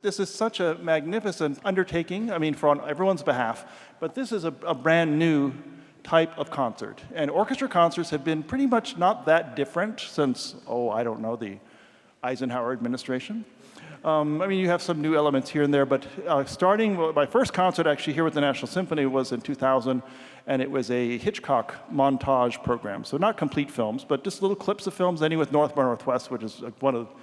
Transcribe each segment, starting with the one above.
this is such a magnificent undertaking, I mean, on everyone's behalf, but this is a brand new type of concert. And orchestra concerts have been pretty much not that different since, I don't know, the Eisenhower administration. I mean, you have some new elements here and there, but my first concert actually here with the National Symphony was in 2000, and it was a Hitchcock montage program. So not complete films, but just little clips of films, ending with North by Northwest, which is one of the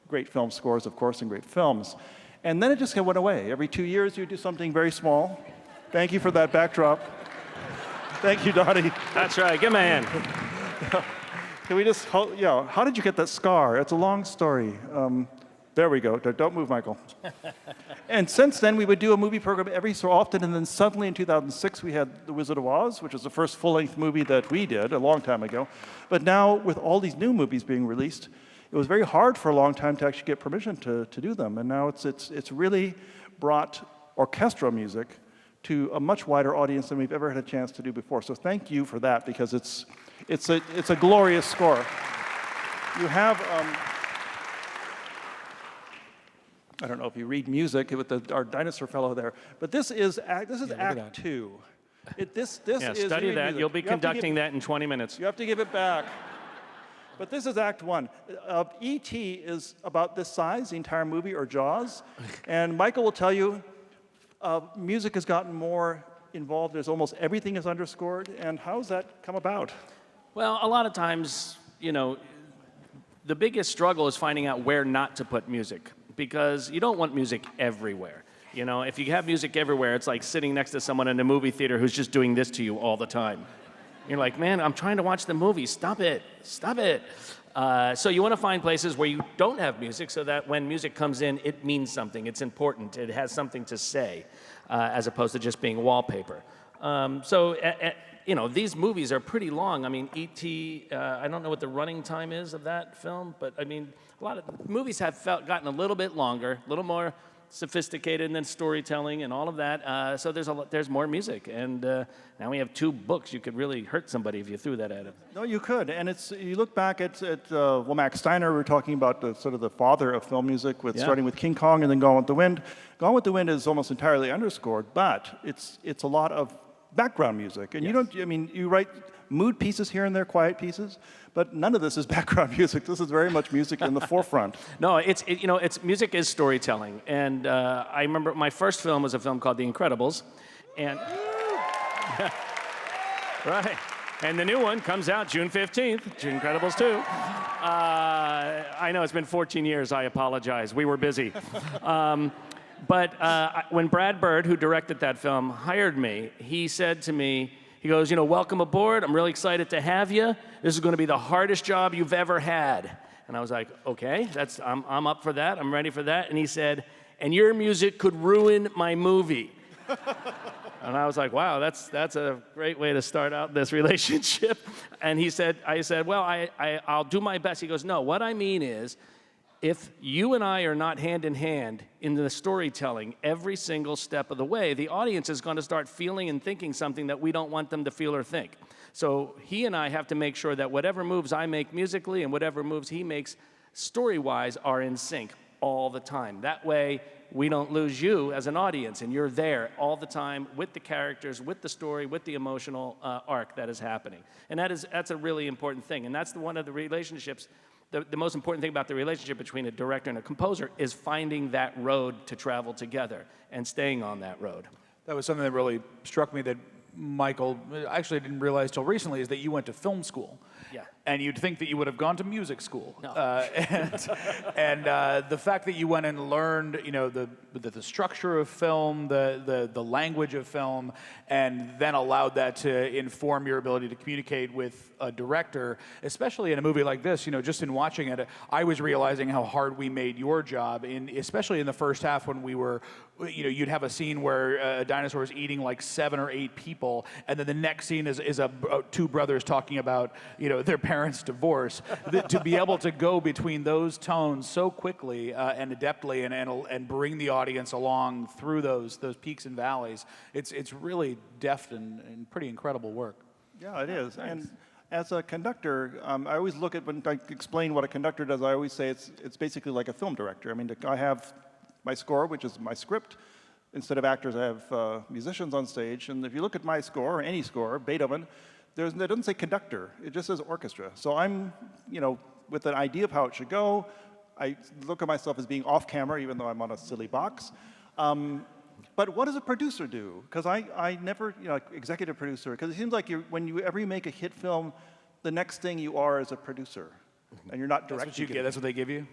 great film scores, of course, and great films. And then it just went away. Every 2 years, you do something very small. Thank you for that backdrop. Thank you, Donnie. That's right. Give him a hand. Can we just, how did you get that scar? It's a long story. There we go. Don't move, Michael. And since then, we would do a movie program every so often, and then suddenly in 2006, we had The Wizard of Oz, which was the first full-length movie that we did a long time ago. But now, with all these new movies being released, it was very hard for a long time to actually get permission to do them. And now it's really brought orchestral music to a much wider audience than we've ever had a chance to do before. So thank you for that, because it's a glorious score. You have, I don't know if you read music with our dinosaur fellow there, but this is Act 2. Study that. You'll be conducting that in 20 minutes. You have to give it back. But this is Act 1. E.T. is about this size, the entire movie, or Jaws. And Michael will tell you, music has gotten more involved. There's almost everything is underscored. And how's that come about? Well, a lot of times, the biggest struggle is finding out where not to put music, because you don't want music everywhere. If you have music everywhere, it's like sitting next to someone in a movie theater who's just doing this to you all the time. You're like, man, I'm trying to watch the movie. Stop it. Stop it. So you want to find places where you don't have music so that when music comes in, it means something. It's important. It has something to say, as opposed to just being wallpaper. These movies are pretty long. I mean, E.T., I don't know what the running time is of that film, but I mean, a lot of movies have gotten a little bit longer, a little more sophisticated, and then storytelling and all of that. So there's more music, and now we have 2 books. You could really hurt somebody if you threw that at him. No, you could, and you look back at Max Steiner. We were talking about sort of the father of film music, starting with King Kong and then Gone with the Wind. Gone with the Wind is almost entirely underscored, but it's a lot of background music, and you write mood pieces here and there, quiet pieces, but none of this is background music. This is very much music in the forefront. No, it's music is storytelling, and I remember my first film was a film called The Incredibles, and right, and the new one comes out June 15th, Incredibles 2. I know it's been 14 years. I apologize. We were busy. But when Brad Bird, who directed that film, hired me, he said to me, he goes, welcome aboard. I'm really excited to have you. This is going to be the hardest job you've ever had. And I was like, okay, I'm up for that. I'm ready for that. And he said, and your music could ruin my movie. And I was like, wow, that's a great way to start out this relationship. And I said, well, I'll do my best. He goes, no, what I mean is, if you and I are not hand in hand in the storytelling every single step of the way, the audience is going to start feeling and thinking something that we don't want them to feel or think. So he and I have to make sure that whatever moves I make musically and whatever moves he makes story-wise are in sync all the time. That way, we don't lose you as an audience, and you're there all the time with the characters, with the story, with the emotional arc that is happening. And that's a really important thing. And that's one of the relationships. The most important thing about the relationship between a director and a composer is finding that road to travel together and staying on that road. That was something that really struck me that Michael, actually I didn't realize till recently, is that you went to film school. Yeah. And you'd think that you would have gone to music school. No. And the fact that you went and learned, the structure of film, the language of film, and then allowed that to inform your ability to communicate with a director, especially in a movie like this, just in watching it, I was realizing how hard we made your job, especially in the first half when we were, you'd have a scene where a dinosaur is eating like 7 or 8 people, and then the next scene is 2 brothers talking about, their parents' divorce. To be able to go between those tones so quickly and adeptly and bring the audience along through those peaks and valleys, it's really deft and pretty incredible work. Yeah, it is. Thanks. And as a conductor, I always look at, when I explain what a conductor does, I always say it's basically like a film director. I mean, I have my score, which is my script. Instead of actors, I have musicians on stage. And if you look at my score, or any score, Beethoven, it doesn't say conductor. It just says orchestra. So I'm, with an idea of how it should go. I look at myself as being off camera, even though I'm on a silly box. But what does a producer do? Because I never, executive producer, because it seems like whenever you make a hit film, the next thing you are is a producer. And you're not directing. That's what you get. That's what they give you.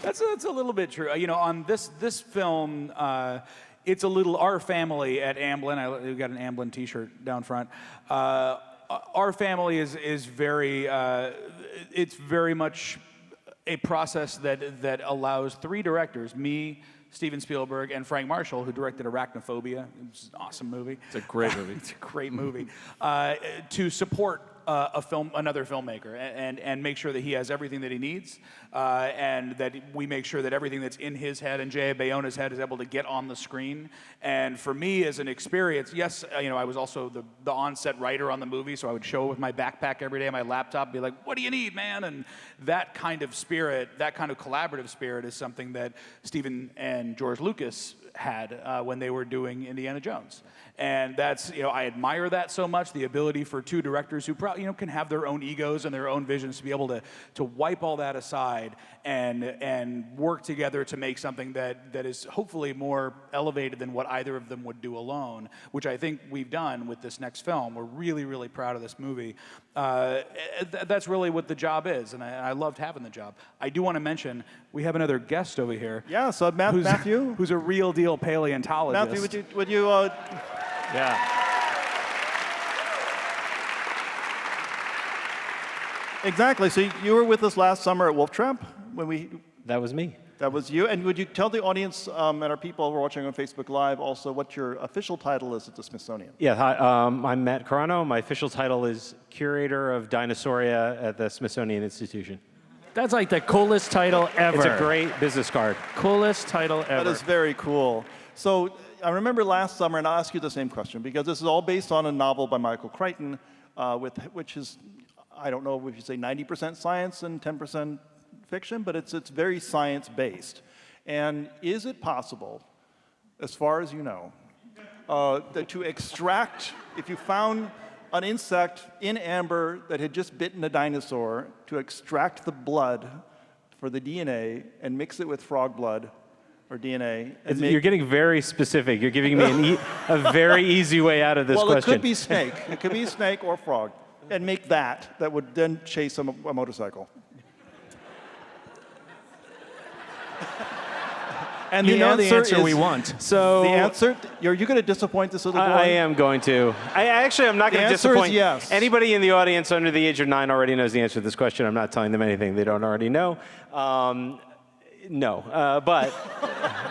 That's a little bit true. On this film, it's a little our family at Amblin. We've got an Amblin T-shirt down front. Our family is very. It's very much a process that allows 3 directors, me, Steven Spielberg, and Frank Marshall, who directed Arachnophobia. It's an awesome movie. It's a great movie. It's a great movie. To support another filmmaker, and make sure that he has everything that he needs, and that we make sure that everything that's in his head and J.A. Bayona's head is able to get on the screen. And for me, as an experience, yes, I was also the on-set writer on the movie, so I would show up with my backpack every day, my laptop, be like, "What do you need, man?" And that kind of spirit, that kind of collaborative spirit, is something that Steven and George Lucas had when they were doing Indiana Jones. And that's, I admire that so much, the ability for 2 directors who probably, can have their own egos and their own visions to be able to wipe all that aside and work together to make something that is hopefully more elevated than what either of them would do alone, which I think we've done with this next film. We're really, really proud of this movie. That's really what the job is, and I loved having the job. I do want to mention, we have another guest over here. Yeah, so Matthew. Who's a real deal paleontologist. Matthew, would you Yeah. Exactly. So you were with us last summer at Wolf Trap when That was me. That was you. And would you tell the audience and our people who are watching on Facebook Live also what your official title is at the Smithsonian? Yeah, hi, I'm Matt Carrano. My official title is Curator of Dinosauria at the Smithsonian Institution. That's like the coolest title ever. It's a great business card. Coolest title ever. That is very cool. So I remember last summer, and I'll ask you the same question, because this is all based on a novel by Michael Crichton, which is, I don't know if you say 90% science and 10% fiction, but it's very science-based. And is it possible, as far as you know, that to extract, if you found an insect in amber that had just bitten a dinosaur, to extract the blood for the DNA and mix it with frog blood or DNA? You're getting very specific. You're giving me a very easy way out of this question. Well, it could be snake. It could be snake or frog. And make that would then chase a motorcycle. And the answer is, we want. So the answer, you're going to disappoint this little boy? I am going to. I'm not going to disappoint. Is yes. Anybody in the audience under the age of 9 already knows the answer to this question. I'm not telling them anything they don't already know. No, but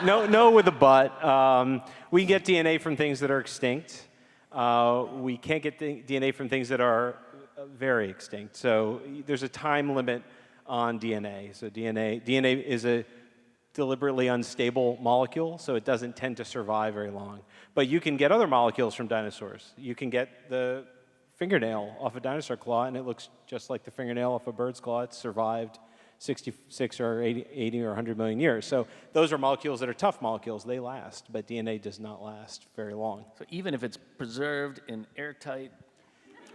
no with a but. We get DNA from things that are extinct. We can't get DNA from things that are very extinct. So there's a time limit on DNA. So DNA is a deliberately unstable molecule, so it doesn't tend to survive very long. But you can get other molecules from dinosaurs. You can get the fingernail off a dinosaur claw, and it looks just like the fingernail off a bird's claw. It's survived 66 or 80 or 100 million years. So those are molecules that are tough molecules. They last, but DNA does not last very long. So even if it's preserved in airtight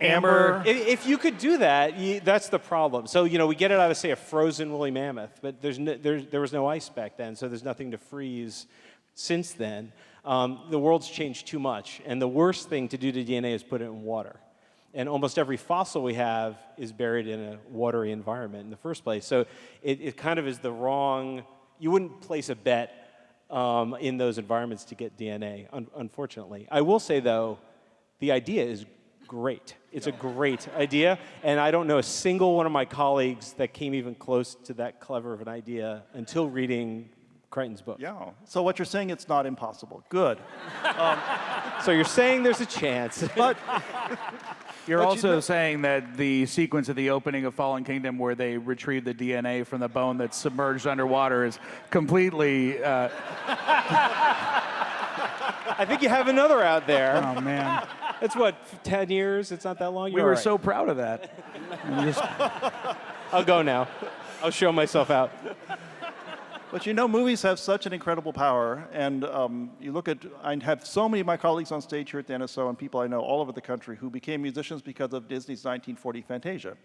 amber. If you could do that, that's the problem. So, we get it out of, say, a frozen woolly mammoth, but there was no ice back then, so there's nothing to freeze since then. The world's changed too much, and the worst thing to do to DNA is put it in water. And almost every fossil we have is buried in a watery environment in the first place. So it kind of is the wrong, you wouldn't place a bet in those environments to get DNA, unfortunately. I will say, though, the idea is great. It's a great idea, and I don't know a single one of my colleagues that came even close to that clever of an idea until reading Crichton's book. Yeah. So what you're saying, it's not impossible. Good. So you're saying there's a chance. But You're also saying that the sequence at the opening of Fallen Kingdom where they retrieve the DNA from the bone that's submerged underwater is completely... I think you have another out there. Oh, man. It's what, 10 years? It's not that long? We were so proud of that. I'll go now. I'll show myself out. But you know, movies have such an incredible power, and you look at, I have so many of my colleagues on stage here at the NSO and people I know all over the country who became musicians because of Disney's 1940 Fantasia.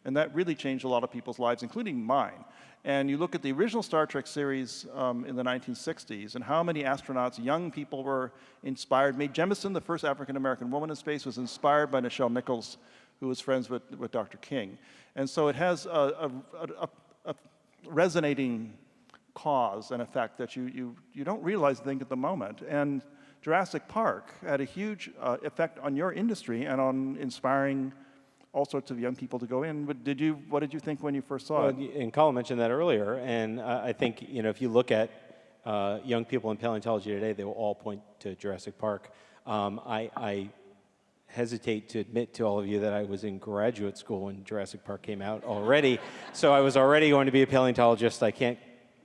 And that really changed a lot of people's lives, including mine. And you look at the original Star Trek series in the 1960s and how many astronauts, young people were inspired. Mae Jemison, the first African-American woman in space, was inspired by Nichelle Nichols, who was friends with Dr. King. And so it has a resonating cause and effect that you don't realize, I think, at the moment. And Jurassic Park had a huge effect on your industry and on inspiring all sorts of young people to go in. But what did you think when you first saw it? And Colin mentioned that earlier, and I think if you look at young people in paleontology today, they will all point to Jurassic Park. I hesitate to admit to all of you that I was in graduate school when Jurassic Park came out already, so I was already going to be a paleontologist. I can't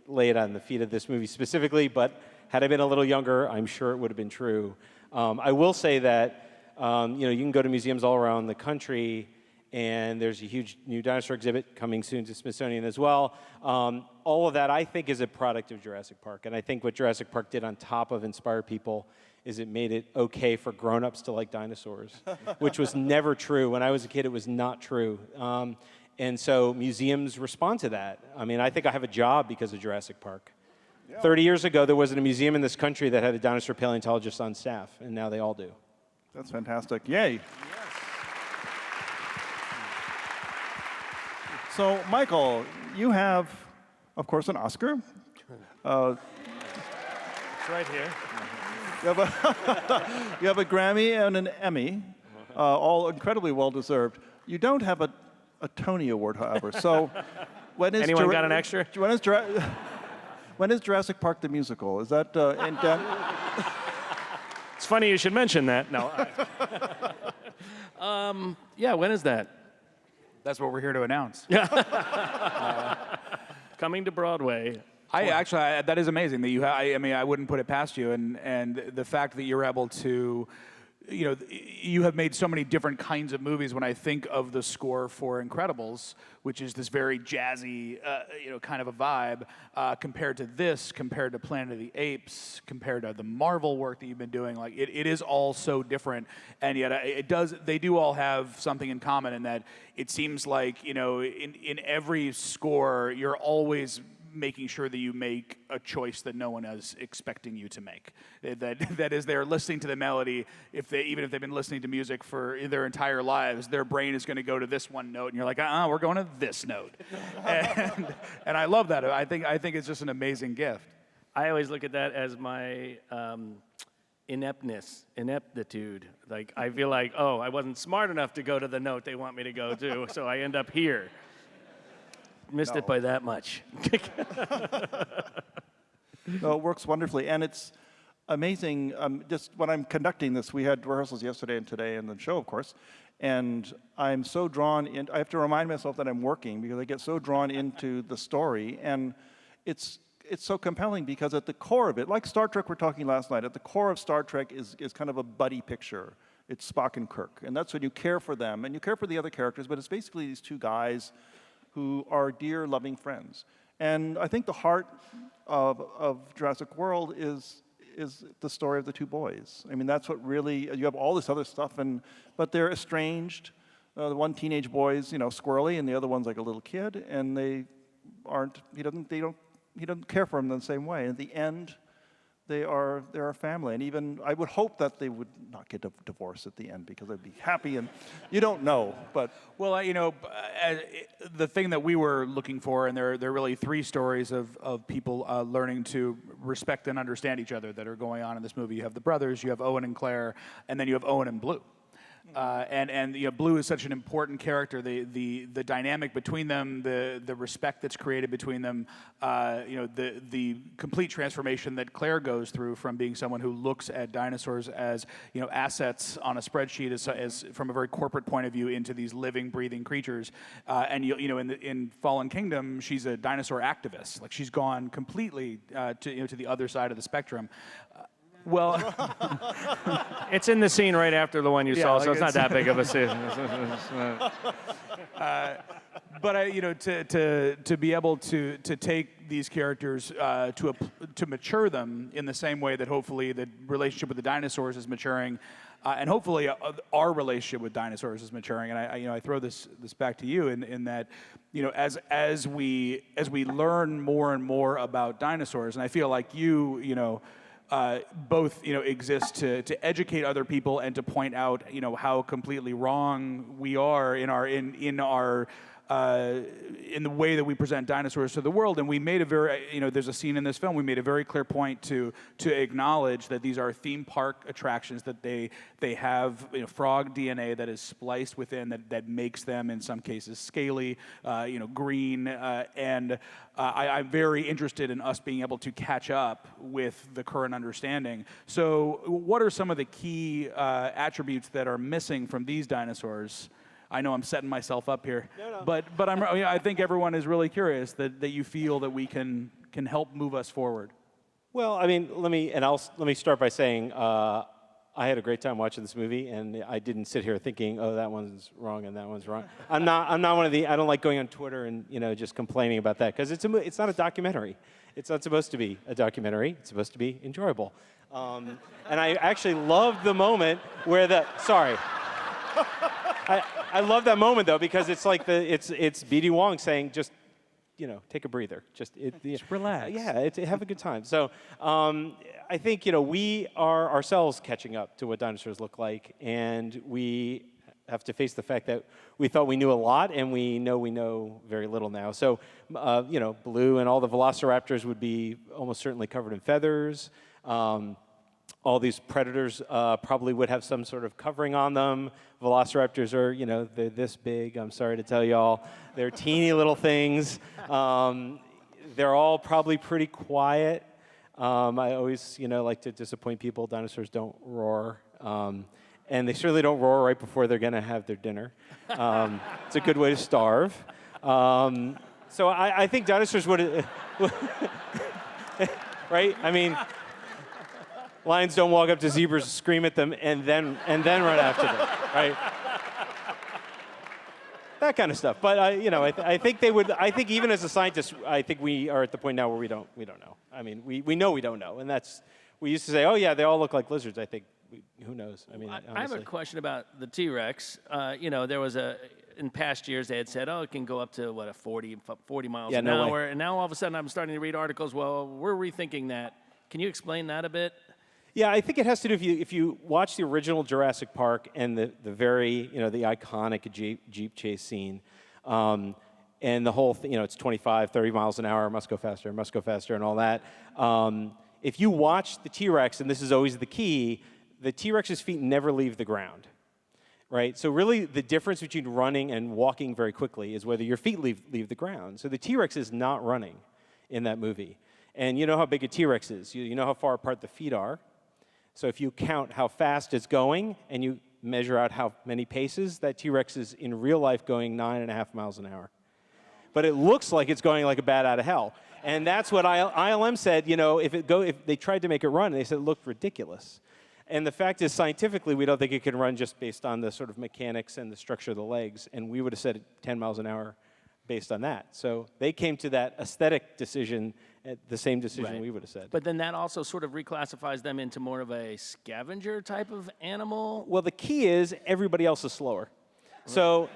lay it on the feet of this movie specifically, but had I been a little younger, I'm sure it would have been true. I will say that you can go to museums all around the country, and there's a huge new dinosaur exhibit coming soon to Smithsonian as well. All of that, I think, is a product of Jurassic Park. And I think what Jurassic Park did on top of inspire people is it made it okay for grown-ups to like dinosaurs, which was never true. When I was a kid, it was not true. And so museums respond to that. I mean, I think I have a job because of Jurassic Park. Yeah. 30 years ago, there wasn't a museum in this country that had a dinosaur paleontologist on staff, and now they all do. That's fantastic. Yay. Yes. So, Michael, you have, of course, an Oscar. It's right here. You have a Grammy and an Emmy, all incredibly well-deserved. You don't have a Tony Award, however. So, when is anyone got an extra? When is Jurassic Park the musical? Is that It's funny you should mention that. No. Yeah, when is that? That's what we're here to announce. Coming to Broadway. That is amazing that you have. I mean, I wouldn't put it past you, and the fact that you're able to, you have made so many different kinds of movies. When I think of the score for Incredibles, which is this very jazzy, kind of a vibe, compared to Planet of the Apes, compared to the Marvel work that you've been doing, like it is all so different, and yet they do all have something in common in that it seems like in every score you're always making sure that you make a choice that no one is expecting you to make. That is, they're listening to the melody. Even if they've been listening to music for their entire lives, their brain is going to go to this one note, and you're like, we're going to this note. and I love that. I think it's just an amazing gift. I always look at that as my ineptitude. Like, I feel like, I wasn't smart enough to go to the note they want me to go to, so I end up here. Missed it by that much. No, it works wonderfully, and it's amazing. Just when I'm conducting this, we had rehearsals yesterday and today, and the show, of course. And I'm so drawn in. I have to remind myself that I'm working because I get so drawn into the story, and it's so compelling because at the core of it, like Star Trek, we're talking last night. At the core of Star Trek is kind of a buddy picture. It's Spock and Kirk, and that's when you care for them and you care for the other characters. But it's basically these two guys who are dear, loving friends. And I think the heart of Jurassic World is the story of the two boys. I mean, that's what really, you have all this other stuff, but they're estranged. The one teenage boy's, squirrely, and the other one's like a little kid, and he doesn't care for him in the same way. At the end, they're a family, and even I would hope that they would not get a divorce at the end because they'd be happy, and you don't know, but well, the thing that we were looking for, and there are really three stories of people learning to respect and understand each other that are going on in this movie. You have the brothers, you have Owen and Claire, and then you have Owen and Blue. And Blue is such an important character. The dynamic between them, the respect that's created between them, the complete transformation that Claire goes through from being someone who looks at dinosaurs as assets on a spreadsheet, as from a very corporate point of view, into these living, breathing creatures. And in Fallen Kingdom, she's a dinosaur activist. Like, she's gone completely to the other side of the spectrum. Well, It's in the scene right after the one you Yeah, saw, like so it's not it's- that big of a scene. but to be able to take these characters to mature them in the same way that hopefully the relationship with the dinosaurs is maturing, and hopefully our relationship with dinosaurs is maturing. And I throw this back to you in that, as we learn more and more about dinosaurs, and I feel like both exist to educate other people and to point out how completely wrong we are in the way that we present dinosaurs to the world. And we made a very, there's a scene in this film, we made a very clear point to acknowledge that these are theme park attractions, that they have frog DNA that is spliced within that makes them, in some cases, scaly, green, and I'm very interested in us being able to catch up with the current understanding. So what are some of the key attributes that are missing from these dinosaurs? I know I'm setting myself up here, but I think everyone is really curious that you feel that we can help move us forward. Well, I mean, let me start by saying I had a great time watching this movie, and I didn't sit here thinking, oh, that one's wrong and that one's wrong. I'm not one of the. I don't like going on Twitter and just complaining about that, because it's not a documentary. It's not supposed to be a documentary. It's supposed to be enjoyable. And I actually loved the moment where I love that moment though, because it's like it's B.D. Wong saying, just take a breather, just relax. Have a good time. So I think we are ourselves catching up to what dinosaurs look like, and we have to face the fact that we thought we knew a lot, and we know very little now. So Blue and all the velociraptors would be almost certainly covered in feathers. All these predators probably would have some sort of covering on them. Velociraptors are, they're this big. I'm sorry to tell y'all. They're teeny little things. They're all probably pretty quiet. I always, like to disappoint people. Dinosaurs don't roar. And they certainly don't roar right before they're going to have their dinner. It's a good way to starve. So I think dinosaurs would, right? I mean, lions don't walk up to zebras, scream at them, and then run after them, right? That kind of stuff. But I think they would. I think even as a scientist, I think we are at the point now where we don't know. I mean, we know we don't know, and we used to say, oh yeah, they all look like lizards. I think who knows? I mean, I have a question about the T-Rex. There was in past years they had said, oh, it can go up to 40 miles an hour, and now all of a sudden I'm starting to read articles. Well, we're rethinking that. Can you explain that a bit? Yeah, I think it has to do if you watch the original Jurassic Park and the very the iconic Jeep chase scene, and the whole thing, it's 25, 30 miles an hour, must go faster, and all that. If you watch the T-Rex, and this is always the key, the T-Rex's feet never leave the ground, right? So really, the difference between running and walking very quickly is whether your feet leave the ground. So the T-Rex is not running in that movie, and you know how big a T-Rex is. You know how far apart the feet are. So if you count how fast it's going and you measure out how many paces, that T-Rex is in real life going 9.5 miles an hour. But it looks like it's going like a bat out of hell. And that's what ILM said, if they tried to make it run, they said it looked ridiculous. And the fact is, scientifically, we don't think it can run just based on the sort of mechanics and the structure of the legs. And we would have said 10 miles an hour based on that. So they came to that aesthetic decision, the same decision we would have said. But then that also sort of reclassifies them into more of a scavenger type of animal? Well, the key is everybody else is slower. So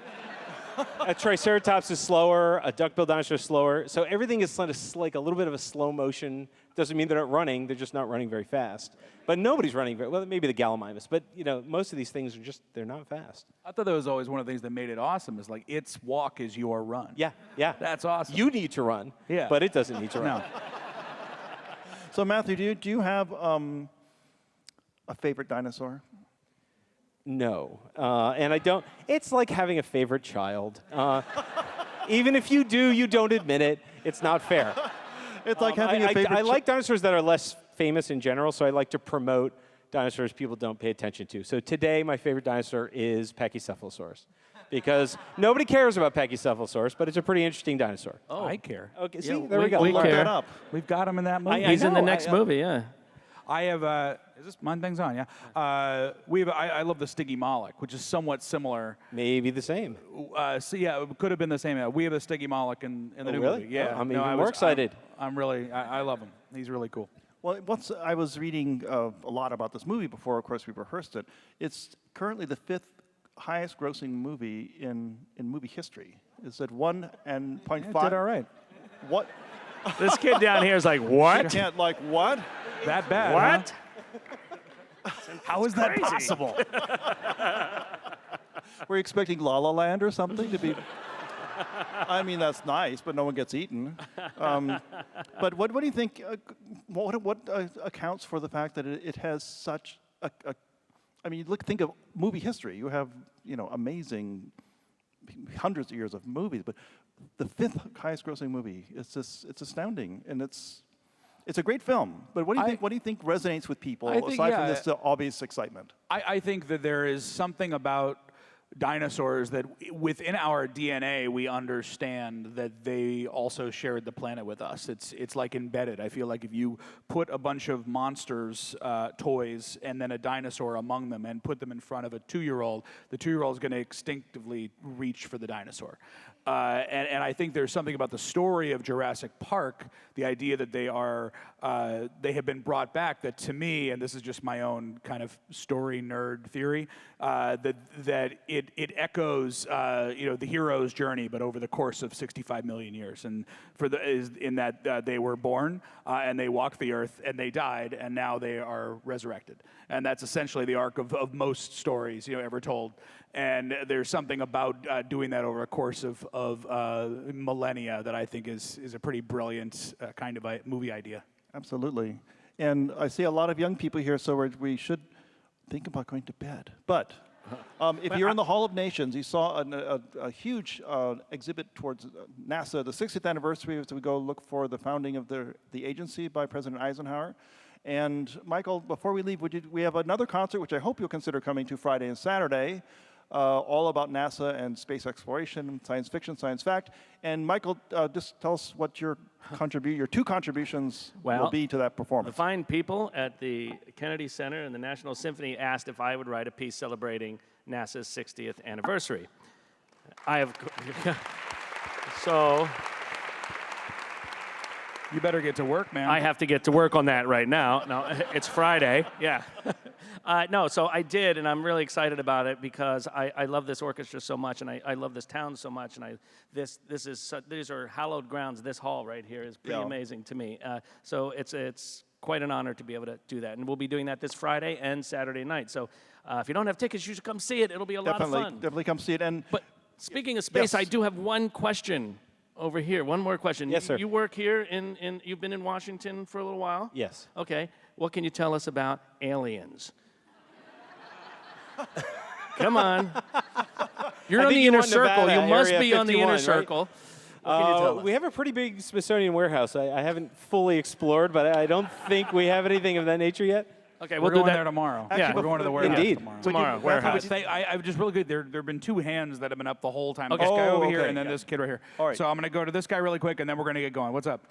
a Triceratops is slower, a duck-billed dinosaur is slower. So everything is sort of like a little bit of a slow motion. Doesn't mean they're not running, they're just not running very fast. But nobody's running very well, maybe the Gallimimus, but most of these things are they're not fast. I thought that was always one of the things that made it awesome, is like its walk is your run. Yeah. That's awesome. You need to run, but it doesn't need to run. No. So Matthew, do you have a favorite dinosaur? No, and I don't. It's like having a favorite child. Even if you do, you don't admit it. It's not fair. It's like having a favorite. I like dinosaurs that are less famous in general, so I like to promote dinosaurs people don't pay attention to. So today, my favorite dinosaur is Pachycephalosaurus, because nobody cares about Pachycephalosaurus, but it's a pretty interesting dinosaur. Oh, I care. Okay, Yeah, see, there we go. we Look care. that up. We've got him in that movie. He's in the next movie, yeah. I have Is this mine thing's on? Yeah. I love the Stiggy Moloch, which is somewhat similar. Maybe the same. So yeah, it could have been the same. We have a Stiggy Moloch in the new really? movie. Yeah. Oh, I'm even more excited. I love him. He's really cool. Well, once I was reading a lot about this movie before, of course, we rehearsed it. It's currently the 5th highest grossing movie in movie history. It's at 1.5. Did all right. What? This kid down here is like, what? Can't like what? That bad? What? Huh? How is that possible? Were you expecting La La Land or something to be? I mean, that's nice, but no one gets eaten. But what do you think? What accounts for the fact that it has such a? I mean, think of movie history. You have amazing hundreds of years of movies, but the 5th highest grossing movie. It's astounding, and it's a great film. But what do you think resonates with people aside from this obvious excitement? I think that there is something about dinosaurs that within our DNA we understand that they also shared the planet with us. It's like embedded. I feel like if you put a bunch of monsters toys and then a dinosaur among them and put them in front of a 2-year-old, the 2-year-old is going to instinctively reach for the dinosaur. And I think there's something about the story of Jurassic Park, the idea that they have been brought back, that to me, and this is just my own kind of story nerd theory, that it echoes the hero's journey, but over the course of 65 million years, and in that they were born and they walked the earth and they died and now they are resurrected, and that's essentially the arc of most stories ever told. And there's something about doing that over a course of millennia that I think is a pretty brilliant kind of a movie idea. Absolutely. And I see a lot of young people here, so we should think about going to bed. But if you're in the Hall of Nations, you saw a huge exhibit towards NASA, the 60th anniversary, as we go look for the founding of the agency by President Eisenhower. And Michael, before we leave, we have another concert, which I hope you'll consider coming to Friday and Saturday, all about NASA and space exploration, science fiction, science fact. And Michael, just tell us what your two contributions will be to that performance. The fine people at the Kennedy Center and the National Symphony asked if I would write a piece celebrating NASA's 60th anniversary. So you better get to work, man. I have to get to work on that right now. No, it's Friday. Yeah. No, so I did, and I'm really excited about it because I love this orchestra so much, and I love this town so much, and these are hallowed grounds. This hall right here is pretty amazing to me. So it's quite an honor to be able to do that, and we'll be doing that this Friday and Saturday night. So if you don't have tickets, you should come see it. It'll be a lot of fun. Definitely come see it. But speaking of space, I do have one question over here. One more question. Yes, sir. You work here you've been in Washington for a little while? Yes. Okay. What can you tell us about aliens? Come on. You're on the inner circle. You must be on the inner circle. What can you tell us? We have a pretty big Smithsonian warehouse. I haven't fully explored, but I don't think we have anything of that nature yet. Okay, we're we'll do going that there tomorrow. Yeah, we're going to the warehouse Indeed. tomorrow. Warehouse. I just really good. There have been two hands that have been up the whole time. Okay. This guy over here okay. and then this kid right here. All right. So I'm going to go to this guy really quick, and then we're going to get going. What's up?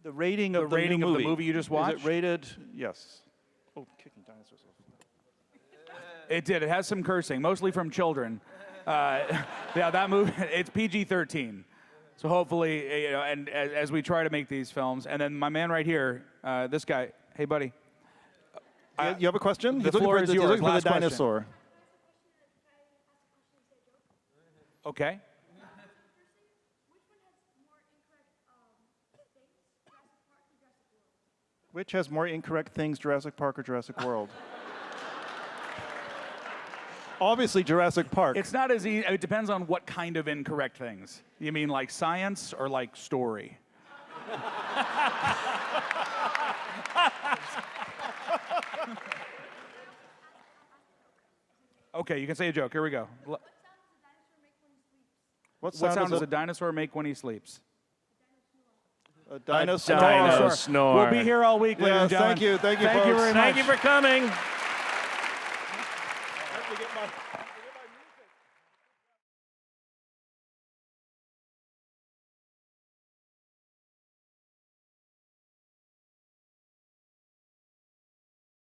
The rating of the movie you just watched? Is it rated? Yes. Oh, kicking dinosaurs. It did. It has some cursing, mostly from children. Yeah, that movie. It's PG-13. So hopefully, and as we try to make these films, and then my man right here, this guy. Hey, buddy. You have a question? The floor is yours. He's looking for the Last question. dinosaur. Okay. Which has more incorrect things, Jurassic Park or Jurassic World? Obviously, Jurassic Park. It's not as easy. It depends on what kind of incorrect things. You mean like science or like story? Okay, you can say a joke. Here we go. What What sound does a a dinosaur make when he sleeps? dinosaur? Dinosaur. We'll be here all week, ladies and gentlemen. Thank you, Thank you folks. very much. Thank you for coming. Let me get my-